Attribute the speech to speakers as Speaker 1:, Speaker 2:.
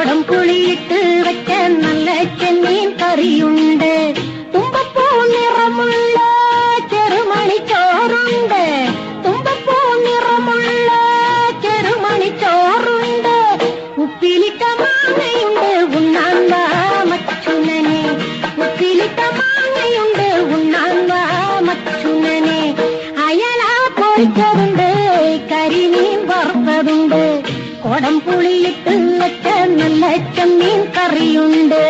Speaker 1: കൊടംപുളിയിട്ട് വെച്ച നല്ല ചെമ്മീൻ കറിയുണ്ട്. തുമ്പപ്പൂ നിറമുള്ള ചെറുമണിച്ചോറുണ്ട്. തുമ്പപ്പൂ നിറമുള്ള ചെറുമണിച്ചോറുണ്ട്. ഉപ്പിലിട്ട മാങ്ങയുണ്ട് ഉണ്ണാൻ വാ മച്ചുനനെ. ഉപ്പിലിട്ട മാങ്ങയുണ്ട് ഉണ്ണാൻ വാ മച്ചുനനെ. അയല പൊരിച്ചതുണ്ട്, കരിമീൻ വറുത്തതുണ്ട്. കൊടംപുളിയിട്ട് വെച്ച നല്ല ചെമ്മീൻ കറിയുണ്ട്.